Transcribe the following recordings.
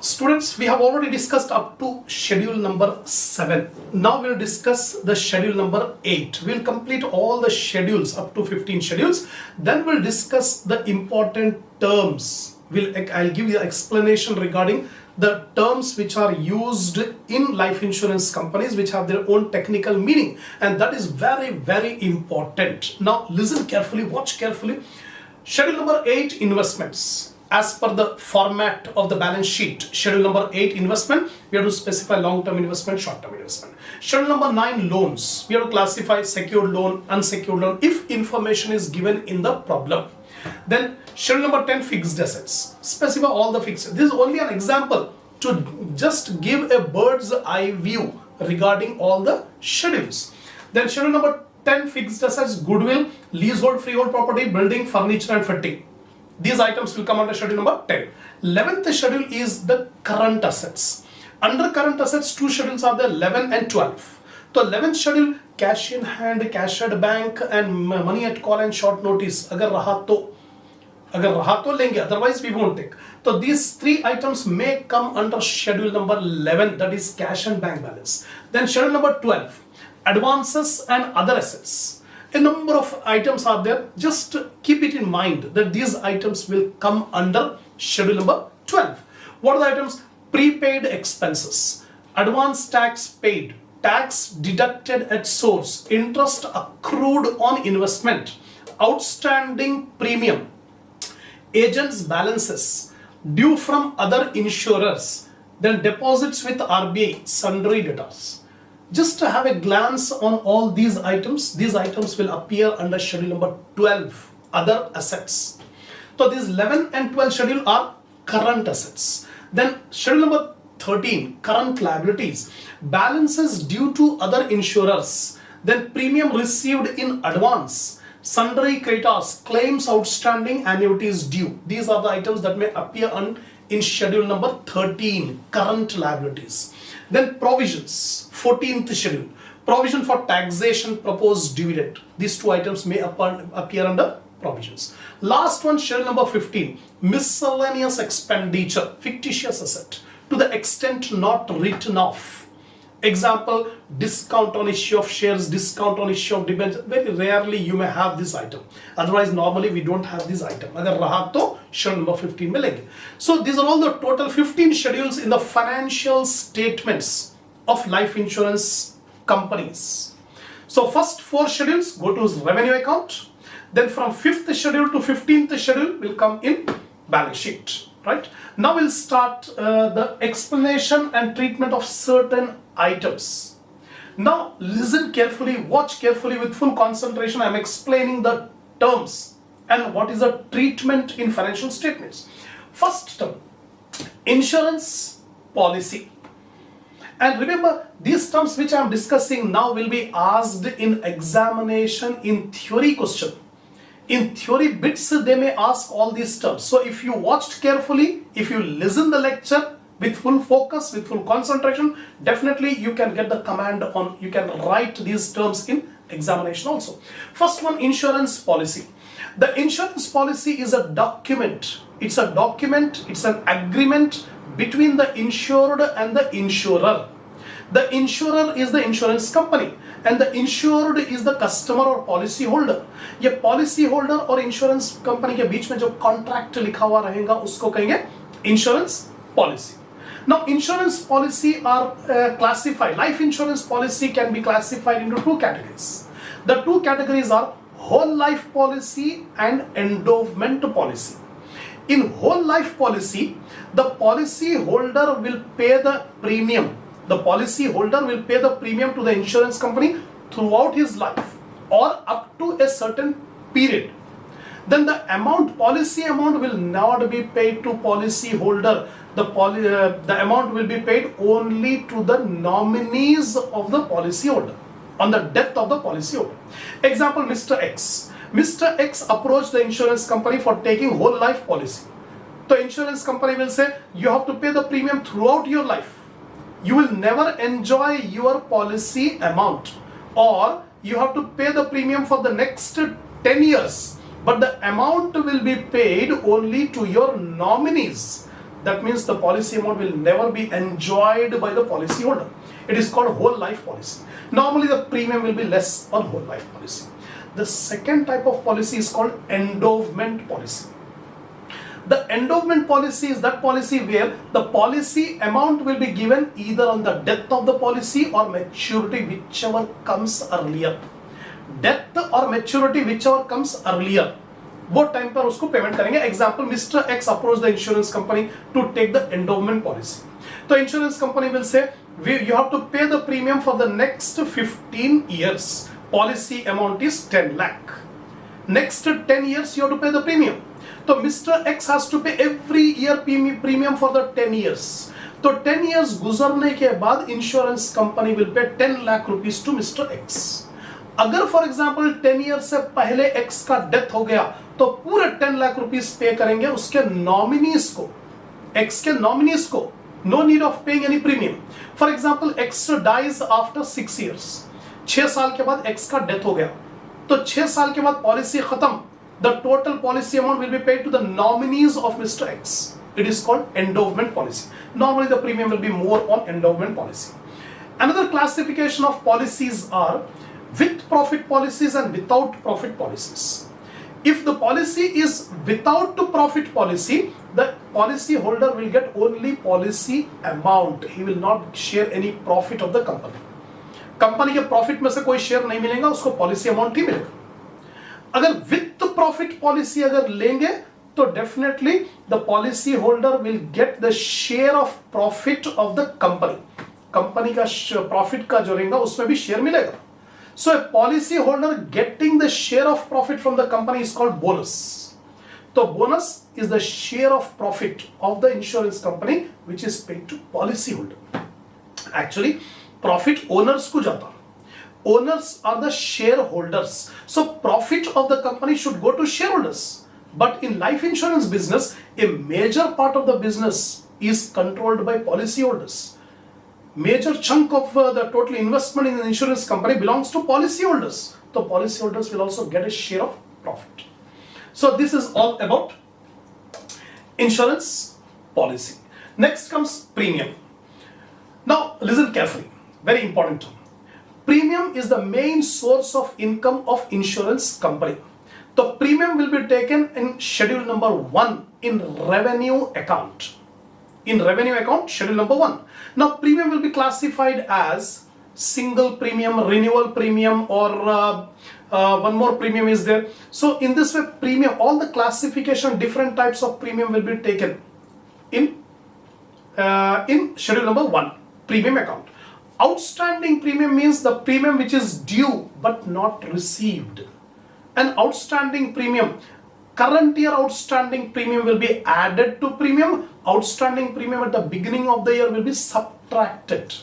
Students, we have already discussed up to schedule number 7. Now we'll discuss the schedule number 8. We'll complete all the schedules up to 15 schedules. Then we'll discuss the important terms. I'll give you an explanation regarding the terms which are used in life insurance companies, which have their own technical meaning, and that is very, very important. Now listen carefully, watch carefully. Schedule number 8, investments. As per the format of the balance sheet, schedule number 8, investment, we have to specify long-term investment, short-term investment. Schedule number 9, loans. We have to classify secured loan, unsecured loan, if information is given in the problem. Then schedule number 10, fixed assets. Specify all the fixed. This is only an example to just give a bird's eye view regarding all the schedules. Then schedule number 10, fixed assets, goodwill, leasehold, freehold property, building, furniture and fitting. These items will come under schedule number 10. 11th schedule is the current assets. Under current assets, two schedules are there, 11 and 12. So 11th schedule, cash in hand, cash at bank and money at call and short notice. Agar raha to lenge, otherwise we won't take. So these three items may come under schedule number 11, that is cash and bank balance. Then schedule number 12, advances and other assets. A number of items are there. Just keep it in mind that these items will come under schedule number 12. What are the items? Prepaid expenses, advance tax paid, tax deducted at source, interest accrued on investment, outstanding premium, agents balances, due from other insurers, then deposits with RBI, sundry debtors. Just to have a glance on all these items will appear under schedule number 12, other assets. So these 11 and 12 schedule are current assets. Then schedule number 13, current liabilities, balances due to other insurers, then premium received in advance, sundry creditors, claims outstanding, annuities due. These are the items that may appear in schedule number 13, current liabilities. Then provisions, 14th schedule, provision for taxation, proposed dividend. These two items may appear under provisions. Last one, schedule number 15, miscellaneous expenditure, fictitious asset, to the extent not written off. Example, discount on issue of shares, discount on issue of debentures. Very rarely you may have this item. Otherwise, normally we don't have this item. Agar raha to schedule number 15 milenge. So these are all the total 15 schedules in the financial statements of life insurance companies. So first 4 schedules go to revenue account. Then from 5th schedule to 15th schedule will come in balance sheet. Right? Now we'll start the explanation and treatment of certain items. Now listen carefully, watch carefully with full concentration. I'm explaining the terms and what is the treatment in financial statements. First term, insurance policy. And remember, these terms which I'm discussing now will be asked in examination in theory question. In theory bits, they may ask all these terms. So if you watched carefully, if you listen the lecture with full focus, with full concentration, definitely you can get the command on, you can write these terms in examination also. First one, insurance policy. The insurance policy is a document. It's a document, it's an agreement between the insured and the insurer. The insurer is the insurance company and the insured is the customer or policy holder. ये policy holder और insurance company के बीच में जो contract लिखा हुआ रहेगा उसको कहेंगे insurance policy. Now insurance policy are classified. Life insurance policy can be classified into 2 categories. The 2 categories are whole life policy and endowment policy. In whole life policy, the policy holder will pay the premium. The policy holder will pay the premium to the insurance company throughout his life or up to a certain period. Then the policy amount will not be paid to policy holder. The amount will be paid only to the nominees of the policy holder on the death of the policy holder. Example, Mr. X. Mr. X approached the insurance company for taking whole life policy. The insurance company will say, you have to pay the premium throughout your life. You will never enjoy your policy amount, or you have to pay the premium for the next 10 years, but the amount will be paid only to your nominees. That means the policy amount will never be enjoyed by the policy holder. It is called whole life policy. Normally the premium will be less on whole life policy. The second type of policy is called endowment policy. The endowment policy is that policy where the policy amount will be given either on the death of the policy or maturity, whichever comes earlier. Death or maturity, whichever comes earlier, वो time पर उसको payment करेंगे. Example, mister X approach the insurance company to take the endowment policy. तो insurance company will say you have to pay the premium for the next 15 years. Policy amount is 10 lakh. Next 10 years you have to pay the premium. So Mr. X has to pay every year premium for the 10 years. तो 10 years गुजरने के बाद insurance company will pay 10 lakh rupees to Mr. X. अगर for example 10 year से पहले x का death हो गया तो पूरे 10 लाख रुपीस पे करेंगे उसके नॉमिनीज को, एक्स के नॉमिनीज को. No need of paying any premium. For example X dies after 6 years. 6 साल के बाद एक्स का डेथ हो गया तो 6 साल के बाद पॉलिसी खत्म. The total policy amount will be paid to the nominees of mister X. It is called endowment policy. Normally the premium will be more on endowment policy. Another classification of policies are with profit policies and without profit policies. If the policy is without profit policy, the policy holder will get only policy amount. He will not share any profit of the company. Company के profit में से कोई share नहीं मिलेगा, उसको policy amount ही मिलेगा. अगर with profit policy अगर लेंगे तो definitely the policy holder will get the share of profit of the company. Company का प्रॉफिट का जो रहेगा उसमें भी शेयर मिलेगा. So a policy holder getting the share of profit from the company is called bonus. So bonus is the share of profit of the insurance company which is paid to policy holder. Actually, profit owners को जाता. Owners are the shareholders. So profit of the company should go to shareholders. But in life insurance business, a major part of the business is controlled by policy holders. Major chunk of the total investment in the insurance company belongs to policyholders. So policyholders will also get a share of profit. So this is all about insurance policy. Next comes premium. Now listen carefully. Very important term. Premium is the main source of income of insurance company. The premium will be taken in schedule number 1 in revenue account. In revenue account, schedule number 1. Now premium will be classified as single premium, renewal premium, or one more premium is there. So in this way, premium, all the classification, different types of premium will be taken in schedule number 1, premium account. Outstanding premium means the premium which is due but not received. An outstanding premium, current year outstanding premium will be added to premium. Outstanding premium at the beginning of the year will be subtracted.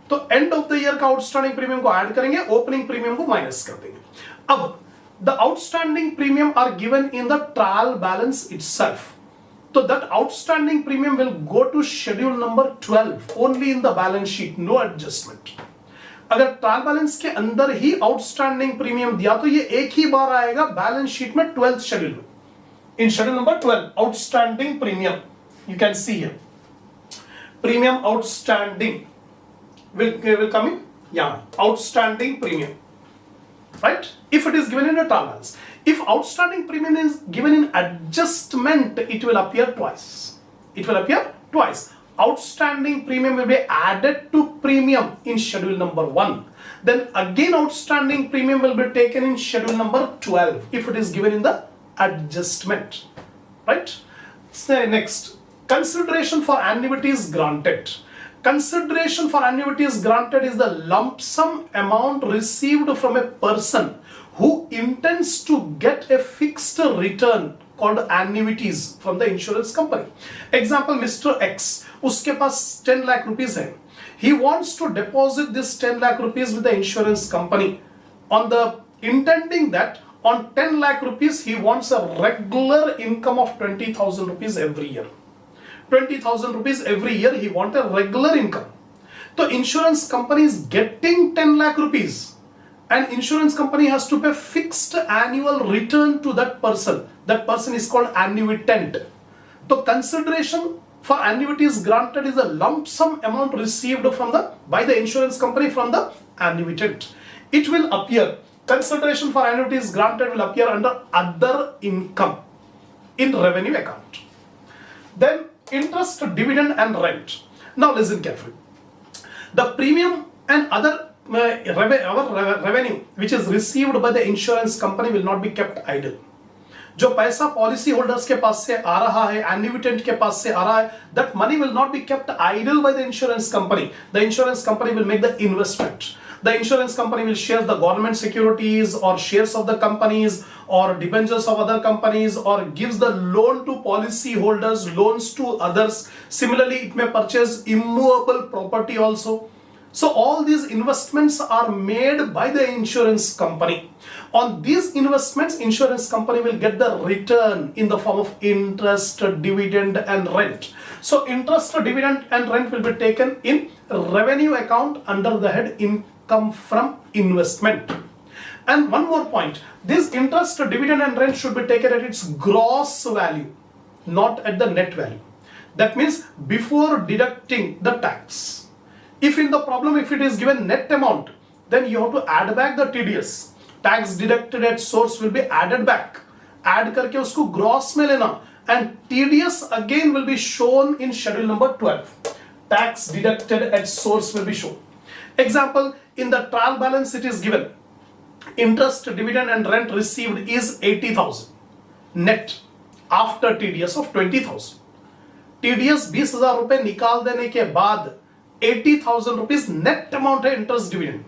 तो end of the year का outstanding premium को add करेंगे, opening premium को minus कर देंगे. अब the outstanding premium are given in the trial balance itself. So that outstanding premium will go to schedule number 12 only in the balance sheet, no adjustment. अगर trial balance के अंदर ही outstanding premium दिया तो ये एक ही बार आएगा बैलेंस शीट में 12th schedule में. इन schedule number 12 outstanding premium you can see here. Premium outstanding will come in outstanding premium, right? If it is given in a trial balance. If outstanding premium is given in adjustment, it will appear twice. It will appear twice. Outstanding premium will be added to premium in schedule number 1. Then again outstanding premium will be taken in schedule number 12 if it is given in the adjustment, right? So next, consideration for annuities granted. Consideration for annuities granted is the lump sum amount received from a person who intends to get a fixed return called annuities from the insurance company. Example, Mr. X, उसके पास 10 lakh rupees है. He wants to deposit this 10 lakh rupees with the insurance company. On the intending that on 10 lakh rupees he wants a regular income of 20,000 rupees every year. 20,000 rupees every year he wants a regular income. So insurance company is getting 10 lakh rupees and insurance company has to pay fixed annual return to that person. That person is called annuitant. तो consideration for annuities granted is a lump sum amount received from by the insurance company from the annuitant. It will appear, consideration for annuities granted will appear under other income in revenue account. Then interest, dividend and rent. Now listen carefully. The premium and other revenue which is received by the insurance company will not be kept idle. जो पैसा policy holders के पास से आ रहा है, एन्युइटेंट के पास से आ रहा है, that money will not be kept idle by the insurance company. The insurance company will make the investment. The insurance company will share the government securities or shares of the companies or debentures of other companies or gives the loan to policy holders, loans to others. Similarly, it may purchase immovable property also. So all these investments are made by the insurance company. On these investments, insurance company will get the return in the form of interest, dividend and rent. So interest, dividend and rent will be taken in revenue account under the head income from investment. And one more point, this interest, dividend and rent should be taken at its gross value, not at the net value. That means before deducting the tax. If in the problem, if it is given net amount, then you have to add back the TDS. Tax deducted at source will be added back. Add करके उसको gross में लेना. And TDS again will be shown in schedule number 12. Tax deducted at source will be shown. Example, in the trial balance it is given. Interest, dividend and rent received is 80,000. Net after TDS of 20,000. TDS 20,000 रुपए निकाल देने के बाद 80,000 rupees net amount है interest dividend.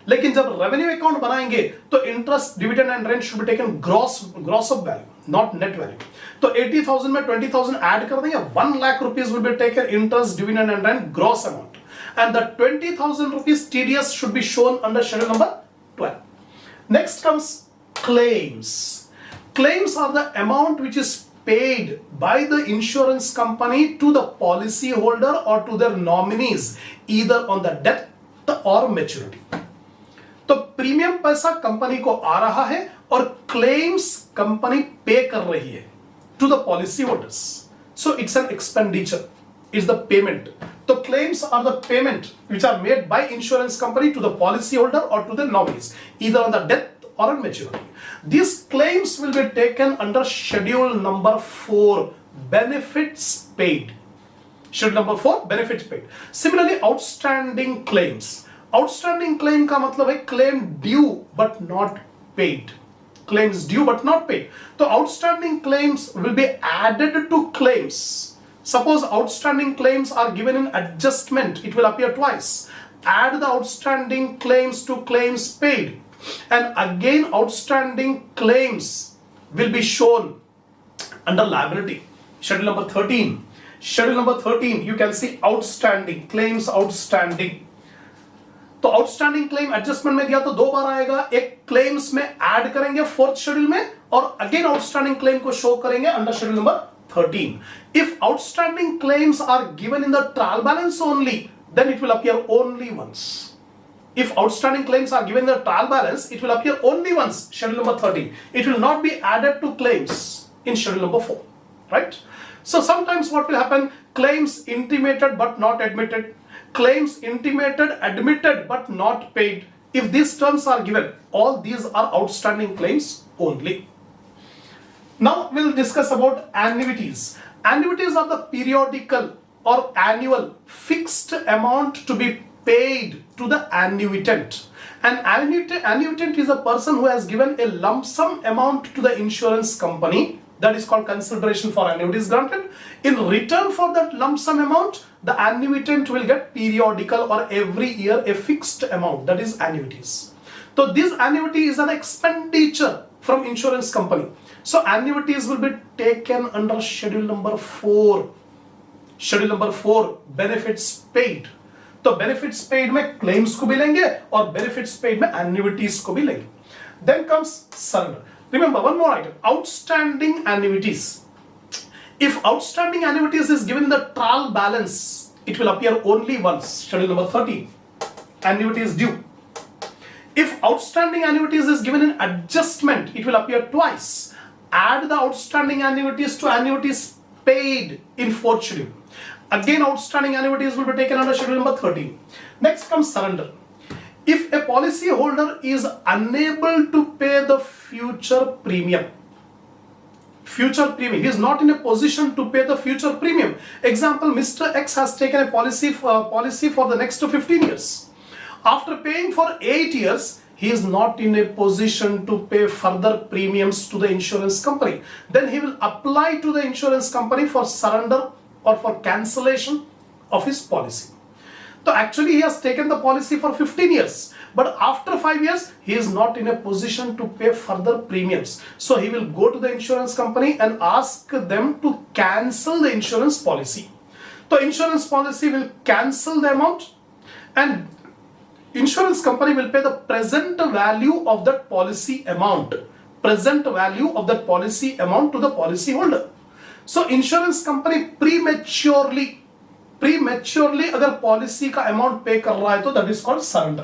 लेकिन जब revenue account बनाएंगे तो interest, dividend and rent should be taken gross of value, not net value. तो 80,000 में 20,000 ऐड कर देंगे, 1 lakh rupees will be taken interest, dividend and rent gross amount. And the 20,000 rupees TDS should be shown under schedule number 12. Next comes claims. Claims are the amount which is paid by the insurance company to the policy holder or to their nominees either on the death or maturity. तो premium पैसा company को आ रहा है और claims company पे कर रही है to the policy holders. So it's an expenditure, it's the payment. तो claims are the payment which are made by insurance company to the policy holder or to the nominees either on the death or on maturity. These claims will be taken under schedule number 4, benefits paid. Schedule number 4, benefits paid. Similarly, outstanding claims. Outstanding claim का मतलब है claim due but not paid. Claims due but not paid. तो outstanding claims will be added to claims. Suppose outstanding claims are given in adjustment, it will appear twice. Add the outstanding claims to claims paid. And again outstanding claims will be shown under liability. Schedule number 13. Schedule number 13, you can see outstanding claims, outstanding. तो outstanding claim adjustment में दिया तो 2 बार आएगा, एक claims में add करेंगे 4th schedule में और अगेन आउटस्टैंडिंग क्लेम को शो करेंगे under schedule number 13. If outstanding claims are given in the trial balance only, then it will appear only once. If outstanding claims are given in the trial balance, it will appear only once, schedule number 13. It will not be added to claims in schedule number 4, right? So sometimes what will happen, claims intimated but not admitted, claims intimated, admitted but not paid. If these terms are given, all these are outstanding claims only. Now we'll discuss about annuities. Annuities are the periodical or annual fixed amount to be paid to the annuitant. An annuitant is a person who has given a lump sum amount to the insurance company, that is called consideration for annuities granted. In return for that lump sum amount, the annuitant will get periodical or every year a fixed amount, that is annuities. So this annuity is an expenditure from insurance company. So annuities will be taken under schedule number 4. Schedule number 4, benefits paid. तो benefits paid में claims को भी लेंगे और benefits paid में एन्युइटीज को भी लेंगे. Then comes surrender. Remember one more item, outstanding annuities. If outstanding annuities is given in the trial balance, it will appear only once, schedule number 13, annuities due. If outstanding annuities is given in adjustment, it will appear twice. Add the outstanding annuities to annuities paid in fourth schedule. Again, outstanding annuities will be taken under schedule number 13. Next comes surrender. If a policy holder is unable to pay the future premium, he is not in a position to pay the future premium. Example, Mr. X has taken a policy for the next 15 years. After paying for 8 years, he is not in a position to pay further premiums to the insurance company. Then he will apply to the insurance company for surrender or for cancellation of his policy. So actually he has taken the policy for 15 years, but after 5 years he is not in a position to pay further premiums. So he will go to the insurance company and ask them to cancel the insurance policy. The insurance policy will cancel the amount and insurance company will pay the present value of that policy amount. Present value of that policy amount to the policy holder. So insurance company prematurely अगर policy का amount पे कर रहा है तो that is called surrender.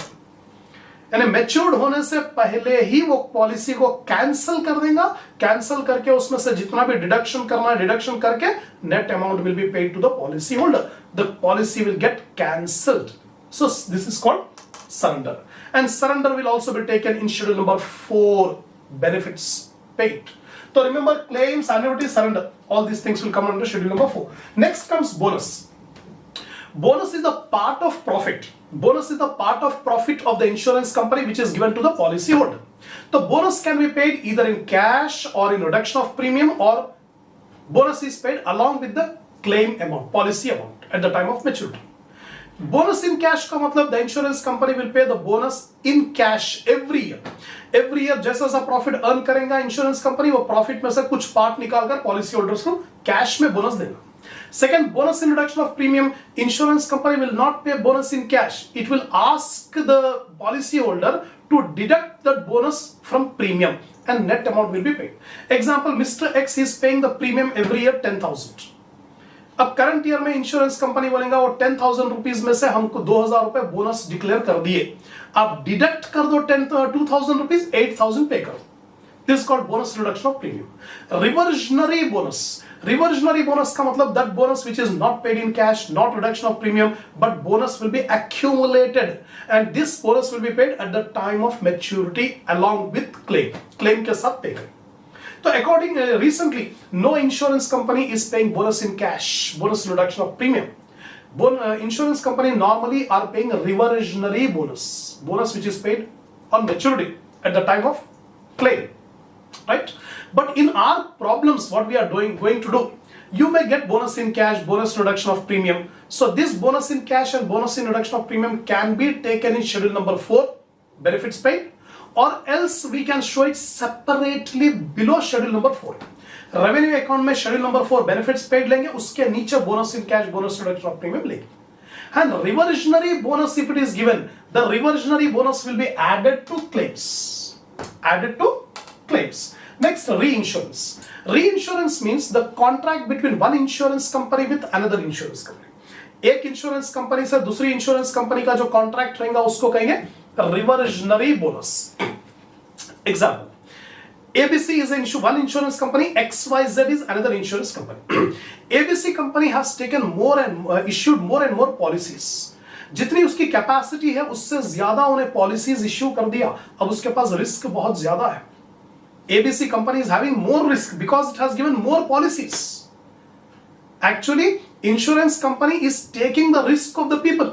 यानी matured होने से पहले ही वो पॉलिसी को कैंसिल कर देगा. कैंसिल करके उसमें से जितना भी डिडक्शन करना है डिडक्शन करके net amount will be paid to the policy holder. The policy will get cancelled. So this is called surrender. And surrender will also be taken in schedule number 4, benefits paid. So remember, claims, annuity, surrender, all these things will come under schedule number 4. Next comes bonus. Bonus is a part of profit. Bonus is the part of profit of the insurance company which is given to the policy holder. The bonus can be paid either in cash or in reduction of premium, or bonus is paid along with the claim amount, policy amount at the time of maturity. Bonus in cash का मतलब the insurance company will pay the bonus in cash every year. Every year जैसा सा profit earn करेगा insurance company, वो profit में से कुछ part निकालकर पॉलिसी होल्डर्स को कैश में बोनस देगा. Second, bonus in reduction of premium. Insurance company will not pay bonus in cash. It will ask the policy holder to deduct that bonus from premium and net amount will be paid. Example, Mr. X is paying the premium every year 10,000. अब current year में insurance company बोलेगा वो 10,000 rupees में से हमको 2,000 रुपए bonus declare कर दिए, आप डिडक्ट कर दो 2,000 रुपीज, 8,000 पे करो. This called bonus reduction of premium. Reversionary bonus. Reversionary bonus का मतलब that bonus which is not paid in cash, not reduction of premium, but bonus will be accumulated and this bonus will be paid at the time of maturity along with claim. Claim के साथ पे करें. So according recently, no insurance company is paying bonus in cash, bonus reduction of premium. Insurance company normally are paying a reversionary bonus, bonus which is paid on maturity at the time of claim, right? But in our problems, what we are going to do, you may get bonus in cash, bonus reduction of premium. So this bonus in cash and bonus in reduction of premium can be taken in schedule number 4, benefits paid, or else we can show it separately below schedule number 4. Revenue account में schedule number 4 benefits paid लेंगे, उसके नीचे bonus in cash, bonus reduction of premium लेंगे. And reversionary bonus, if it is given, the reversionary bonus will be added to claims. Added to claims. Next, reinsurance. Reinsurance means the contract between one insurance company with another insurance company. एक insurance company से दूसरी insurance company का जो contract रहेगा उसको कहेंगे reversionary bonus. Example, ABC is one insurance company, XYZ is another insurance company. ABC company has taken more and issued more and more policies. जितनी उसकी कैपेसिटी है उससे ज्यादा उन्हें पॉलिसीज इश्यू कर दिया. अब उसके पास रिस्क बहुत ज्यादा है. ABC company is having more risk because it has given more policies. Actually, insurance company is taking the risk of the people.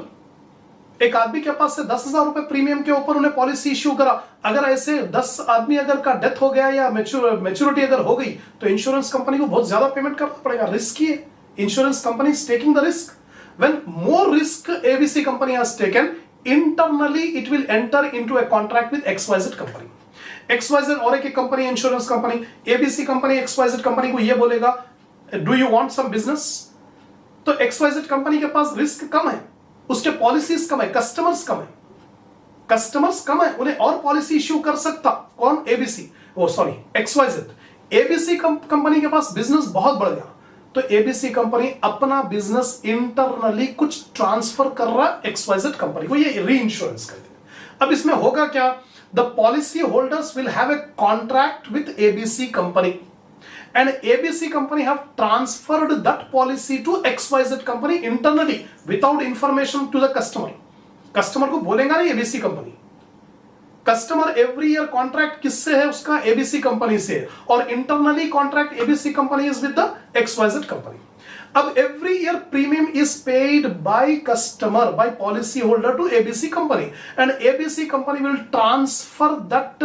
एक आदमी के पास से 10,000 रुपए प्रीमियम के ऊपर उन्हें पॉलिसी इश्यू करा. अगर ऐसे 10 आदमी अगर का डेथ हो गया या मैच्योरिटी अगर हो गई तो इंश्योरेंस कंपनी को बहुत ज्यादा पेमेंट करना पड़ेगा. रिस्की है. Insurance company is taking the risk. When more risk ABC company has taken, internally it will enter into a contract with XYZ company. XYZ और एक company insurance company, ABC company XYZ company को ये बोलेगा do you want some business. तो XYZ company के पास risk कम है, उसके पॉलिसीज कम है, कस्टमर्स कम है. कस्टमर्स कम है, उन्हें और पॉलिसी इश्यू कर सकता. कौन? ABC, ओ सॉरी XYZ. ABC कंपनी के पास बिजनेस बहुत बढ़ गया तो ABC कंपनी अपना बिजनेस इंटरनली कुछ ट्रांसफर कर रहा है XYZ कंपनी को. ये री इंश्योरेंस कहते हैं. अब इसमें होगा क्या? The policy holders will have a contract with ABC company and ABC company have transferred that policy to XYZ company internally without information to the customer. Customer को बोलेगा नहीं ABC company. Customer every year contract किससे है उसका? ABC company से. और internally contract ABC company is with the XYZ company. अब every year premium is paid by customer, by policy holder to ABC company, and ABC company will transfer that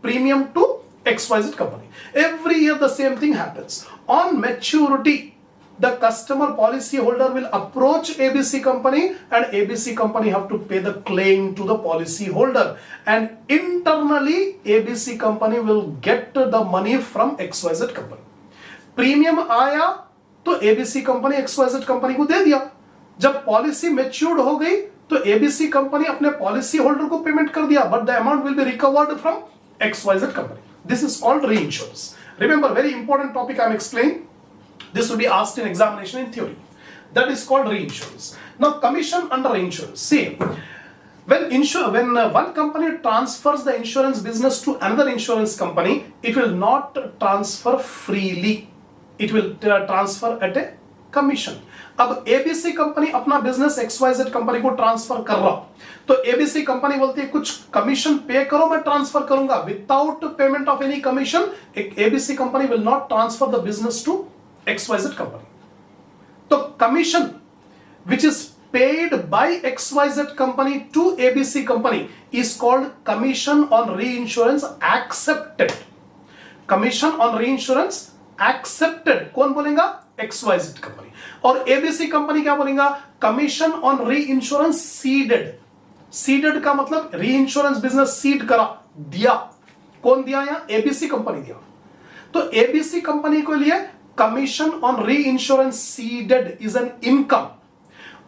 premium to XYZ company. Every year the same thing happens. On maturity, the customer policy holder will approach ABC company and ABC company have to pay the claim to the policy holder, and internally ABC company will get the money from XYZ company. Premium आया तो ABC company XYZ company को दे दिया. जब policy matured हो गई तो ABC company अपने policy holder को पेमेंट कर दिया, but the amount will be recovered from XYZ company. This is called reinsurance. Remember, very important topic I'm explaining. This will be asked in examination in theory. That is called reinsurance. Now, commission under insurance. See, when one company transfers the insurance business to another insurance company, it will not transfer freely. It will transfer at a commission. अब ABC company अपना business XYZ company को transfer कर रहा, तो ABC company बोलती है कुछ commission पे करो, मैं ट्रांसफर करूंगा. Without payment of any commission ABC company will not transfer the business to XYZ company. तो commission which is paid by XYZ company to ABC company is called commission on reinsurance accepted. Commission on reinsurance accepted कौन बोलेगा? XYZ company. और ABC company क्या बोलेगा? Commission on reinsurance seeded. Seeded का मतलब री insurance business seed करा, दिया. कौन दिया? यहां ABC कंपनी दिया. तो ABC कंपनी के लिए commission on reinsurance ceded is an income,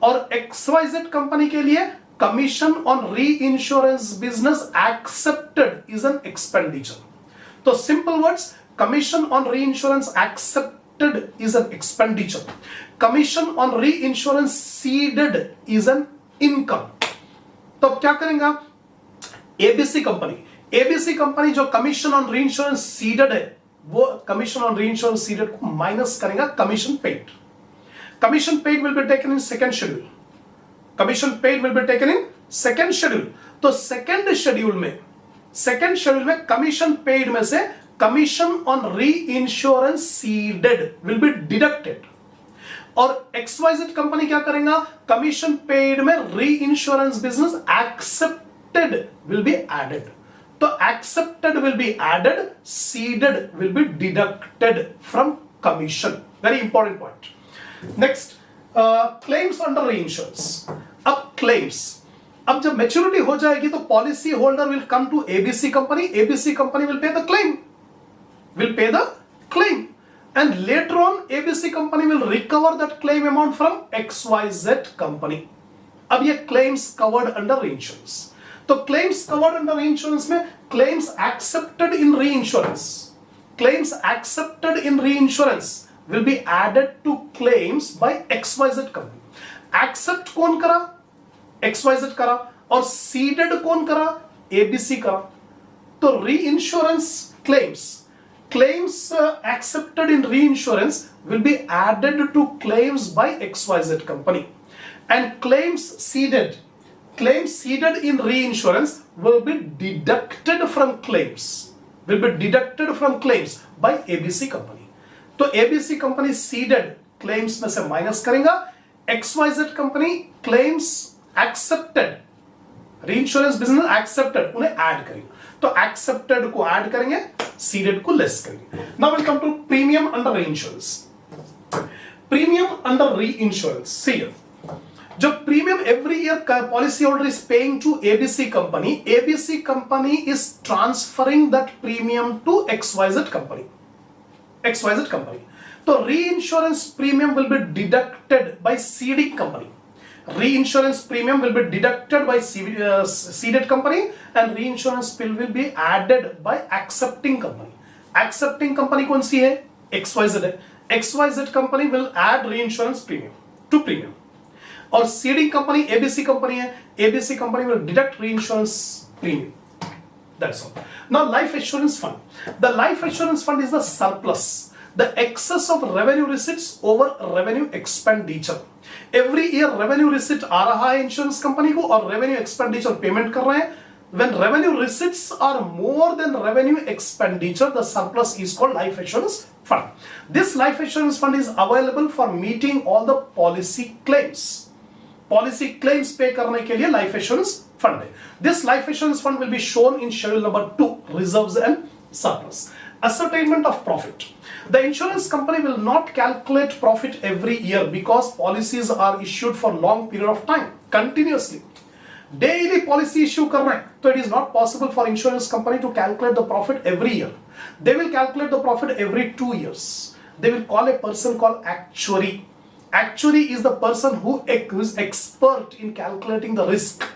और XYZ कंपनी के लिए commission on reinsurance business accepted is an expenditure. तो simple words, commission on reinsurance accepted is an expenditure. Commission on reinsurance ceded is an income. तो अब क्या करेंगे? ABC company जो commission on reinsurance ceded है, वो commission on reinsurance ceded को minus करेगा commission paid. Commission paid will be taken in second schedule. Commission paid will be taken in second schedule. तो सेकेंड शेड्यूल में commission paid में से commission on reinsurance ceded will be deducted. और XYZ company क्या करेगा? Commission paid में reinsurance business accepted will be added. तो accepted will be added, ceded will be deducted from commission. Very important point. Next, claims under reinsurance. अब claims, अब जब maturity हो जाएगी तो policy holder will come to ABC company. ABC company will pay the claim. Will pay the claim, and later on ABC company will recover that claim amount from XYZ company. अब ये claims covered under reinsurance. तो claims covered under reinsurance में claims accepted in reinsurance. Claims accepted in reinsurance will be added to claims by XYZ company. Accept कौन करा? XYZ करा. और ceded कौन करा? ABC करा. तो reinsurance claims accepted in reinsurance will be added to claims by XYZ company, and claims ceded in reinsurance will be deducted from claims by ABC company. तो ABC company ceded claims में से minus करेगा, XYZ company claims accepted reinsurance business accepted उन्हें add करेगा. तो accepted को add करेंगे, seeded को लेस करेंगे. Now will come to premium under reinsurance. Premium under reinsurance, see जो premium every year policy holder is paying to ABC company is transferring that premium to XYZ company. तो reinsurance premium will be deducted by ceding company. Reinsurance premium will be deducted by ceded company, and reinsurance bill will be added by accepting company. Accepting company कौन सी है? XYZ है. XYZ company will add reinsurance premium to premium. और ceding company ABC company है. ABC company will deduct reinsurance premium. That's all. Now life assurance fund. The life assurance fund is the surplus. the excess of revenue receipts over revenue expenditure. Every year revenue receipt आ रहा है insurance company को और revenue expenditure payment कर रहे हैं. When revenue receipts are more than revenue expenditure, the surplus is called life assurance fund. This life assurance fund is available for meeting all the policy claims. Policy claims pay करने के लिए life assurance fund है. This life assurance fund will be shown in schedule number 2, reserves and surplus. Ascertainment of profit. The insurance company will not calculate profit every year because policies are issued for long period of time, continuously. Daily policy issue कर रहे हैं, so it is not possible for insurance company to calculate the profit every year. They will calculate the profit every 2 years. They will call a person called actuary. Actuary is the person who is expert in calculating the risk.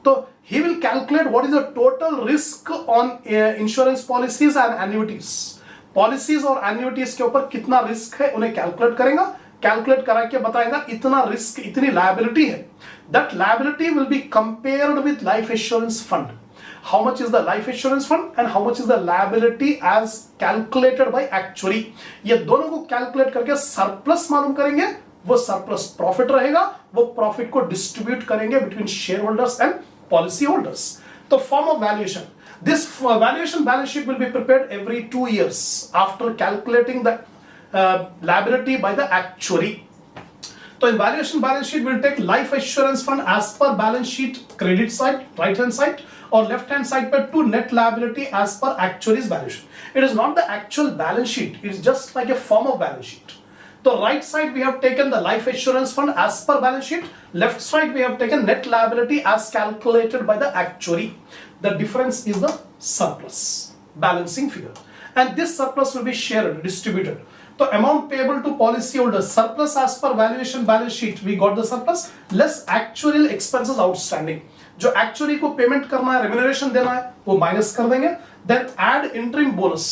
So he will calculate what is the total risk on insurance policies and annuities. Policies और annuities के ऊपर कितना risk है उन्हें calculate करेगा, calculate करा के बताएगा इतना रिस्क, इतनी लायबिलिटी है. That liability will be compared with life assurance fund. How much is the life assurance fund and how much is the liability as calculated by actuary. ये दोनों को कैलकुलेट करके सरप्लस मालूम करेंगे, वो सरप्लस प्रॉफिट रहेगा, वो प्रॉफिट को डिस्ट्रीब्यूट करेंगे between share holders and policy holders. तो form of valuation. This valuation balance sheet will be prepared every 2 years after calculating the liability by the actuary. So in valuation balance sheet, we'll take life assurance fund as per balance sheet credit side, right hand side, or left hand side per to net liability as per actuary's valuation. It is not the actual balance sheet, it is just like a form of balance sheet. So right side we have taken the life assurance fund as per balance sheet, left side we have taken net liability as calculated by the actuary. The difference is the surplus, balancing figure. And this surplus will be shared, distributed. So amount payable to policyholders, surplus as per valuation balance sheet, we got the surplus, less actuarial expenses outstanding. जो actuary को payment करना है, remuneration देना है, वो minus कर देंगे. Then add interim bonus.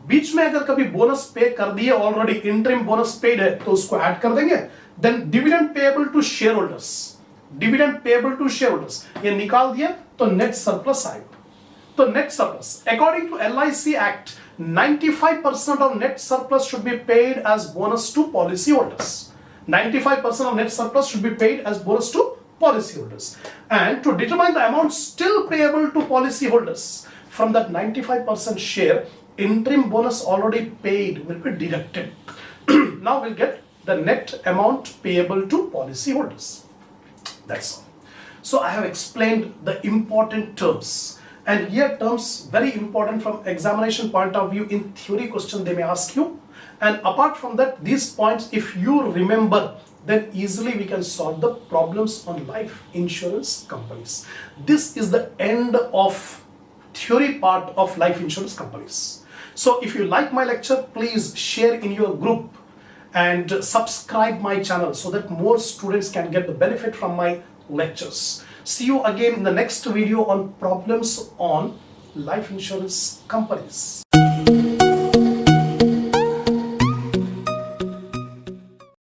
बीच में अगर कभी बोनस पे कर दिए ऑलरेडी, इंटरिम बोनस पेड है तो उसको ऐड कर देंगे. Then dividend payable to share holders, dividend payable to share holders ये निकाल दिया तो नेट सरप्लस आएगा. तो net surplus according to LIC act 95% of net surplus should be paid as bonus to policy holders. 95% of net surplus should be paid as bonus to policy holders. And to determine the amount still payable to policy holders from that 95% share, interim bonus already paid will be deducted. Now we'll get the net amount payable to policy holders. That's all. So I have explained the important terms, and here terms very important from examination point of view. In theory question they may ask you, and apart from that, these points if you remember, then easily we can solve the problems on life insurance companies. This is the end of theory part of life insurance companies. So if you like my lecture, please share in your group and subscribe my channel so that more students can get the benefit from my lectures. See you again in the next video on problems on life insurance companies.